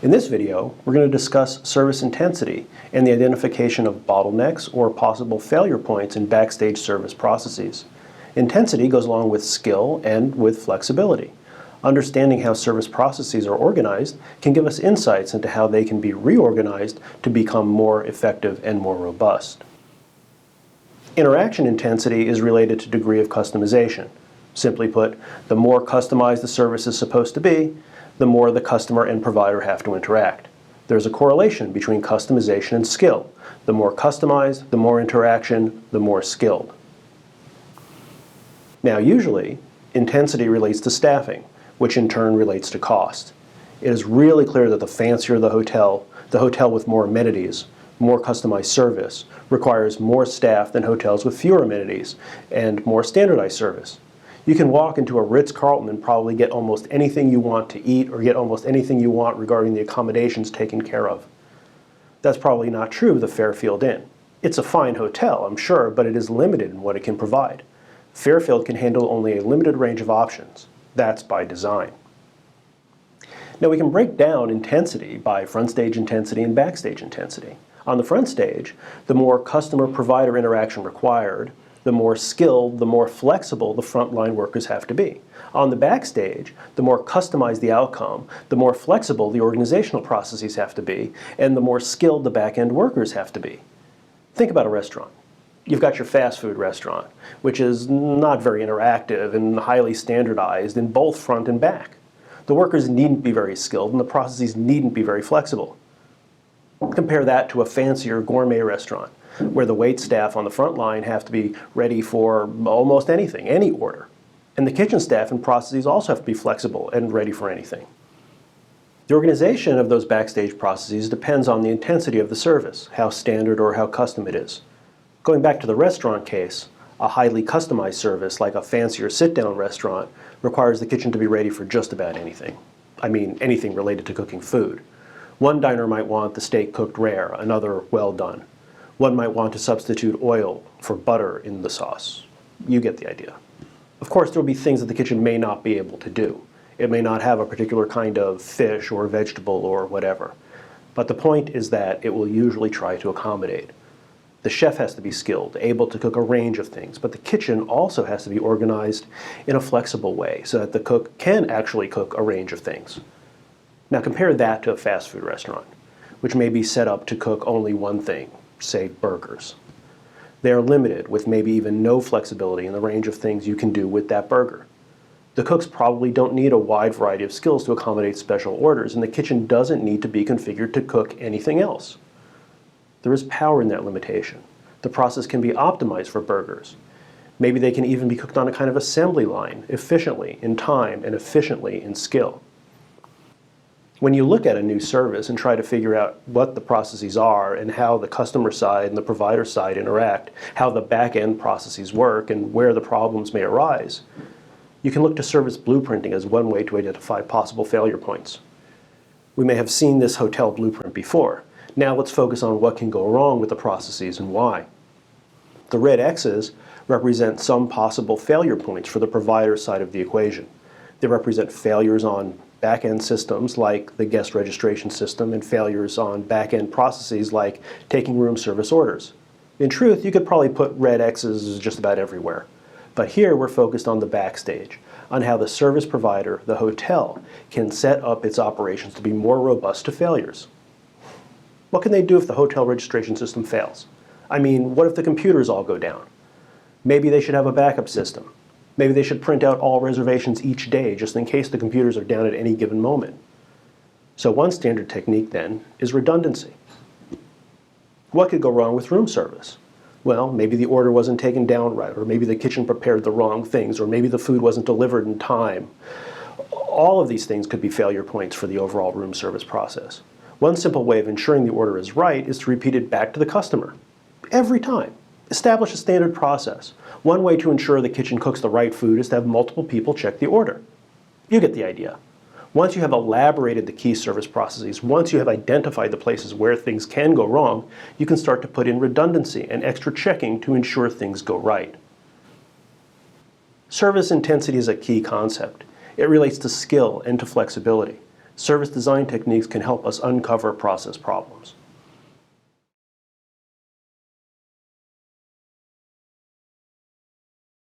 In this video, we're going to discuss service intensity and the identification of bottlenecks or possible failure points in backstage service processes. Intensity goes along with skill and with flexibility. Understanding how service processes are organized can give us insights into how they can be reorganized to become more effective and more robust. Interaction intensity is related to degree of customization. Simply put, the more customized the service is supposed to be, the more the customer and provider have to interact. There's a correlation between customization and skill. The more customized, the more interaction, the more skilled. Now, usually, intensity relates to staffing, which in turn relates to cost. It is really clear that the fancier the hotel with more amenities, more customized service, requires more staff than hotels with fewer amenities and more standardized service. You can walk into a Ritz-Carlton and probably get almost anything you want to eat or get almost anything you want regarding the accommodations taken care of. That's probably not true of the Fairfield Inn. It's a fine hotel, I'm sure, but it is limited in what it can provide. Fairfield can handle only a limited range of options. That's by design. Now we can break down intensity by front stage intensity and backstage intensity. On the front stage, the more customer-provider interaction required, the more skilled, the more flexible the frontline workers have to be. On the backstage, the more customized the outcome, the more flexible the organizational processes have to be, and the more skilled the back-end workers have to be. Think about a restaurant. You've got your fast food restaurant, which is not very interactive and highly standardized in both front and back. The workers needn't be very skilled and the processes needn't be very flexible. Compare that to a fancier gourmet restaurant, where the wait staff on the front line have to be ready for almost anything, any order. And the kitchen staff and processes also have to be flexible and ready for anything. The organization of those backstage processes depends on the intensity of the service, how standard or how custom it is. Going back to the restaurant case, a highly customized service like a fancier sit-down restaurant requires the kitchen to be ready for just about anything. I mean, anything related to cooking food. One diner might want the steak cooked rare, another well done. One might want to substitute oil for butter in the sauce. You get the idea. Of course, there will be things that the kitchen may not be able to do. It may not have a particular kind of fish or vegetable or whatever. But the point is that it will usually try to accommodate. The chef has to be skilled, able to cook a range of things, but the kitchen also has to be organized in a flexible way so that the cook can actually cook a range of things. Now compare that to a fast food restaurant, which may be set up to cook only one thing, say burgers. They are limited with maybe even no flexibility in the range of things you can do with that burger. The cooks probably don't need a wide variety of skills to accommodate special orders, and the kitchen doesn't need to be configured to cook anything else. There is power in that limitation. The process can be optimized for burgers. Maybe they can even be cooked on a kind of assembly line, efficiently in time and efficiently in skill. When you look at a new service and try to figure out what the processes are and how the customer side and the provider side interact, how the back-end processes work and where the problems may arise, you can look to service blueprinting as one way to identify possible failure points. We may have seen this hotel blueprint before. Now let's focus on what can go wrong with the processes and why. The red X's represent some possible failure points for the provider side of the equation. They represent failures on back-end systems like the guest registration system and failures on back-end processes like taking room service orders. In truth, you could probably put red X's just about everywhere. But here we're focused on the backstage, on how the service provider, the hotel, can set up its operations to be more robust to failures. What can they do if the hotel registration system fails? I mean, what if the computers all go down? Maybe they should have a backup system. Maybe they should print out all reservations each day just in case the computers are down at any given moment. So one standard technique then is redundancy. What could go wrong with room service? Well, maybe the order wasn't taken down right, or maybe the kitchen prepared the wrong things, or maybe the food wasn't delivered in time. All of these things could be failure points for the overall room service process. One simple way of ensuring the order is right is to repeat it back to the customer. Every time. Establish a standard process. One way to ensure the kitchen cooks the right food is to have multiple people check the order. You get the idea. Once you have elaborated the key service processes, once you have identified the places where things can go wrong, you can start to put in redundancy and extra checking to ensure things go right. Service intensity is a key concept. It relates to skill and to flexibility. Service design techniques can help us uncover process problems.